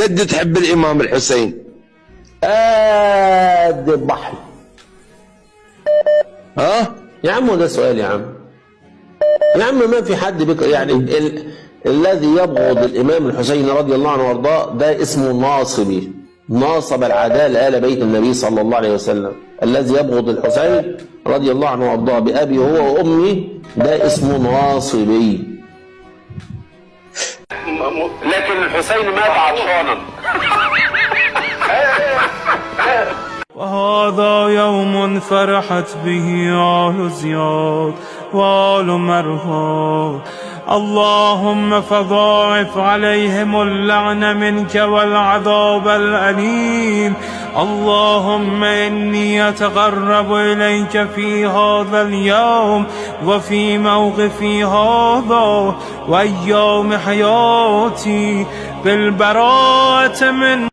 قد تحب الإمام الحسين؟ قد البحر. ها؟ يا عم ده سؤال يا عم. يا عم ما في حد يعني الذي يبغض الإمام الحسين رضي الله عنه وارضاه ده اسمه ناصبي، ناصب العدالة آل بيت النبي صلى الله عليه وسلم. الذي يبغض الحسين رضي الله عنه وارضاه بأبي هو وأمي ده اسمه ناصبي. لكن الحسين مات عطشانا. وهذا يوم فرحت به آل زياد وآل مرهاد. اللهم فضاعف عليهم اللعن منك والعذاب الأليم. اللهم إني أتقرب إليك في هذا اليوم وفي موقفي هذا وأيام حياتي بالبراءة من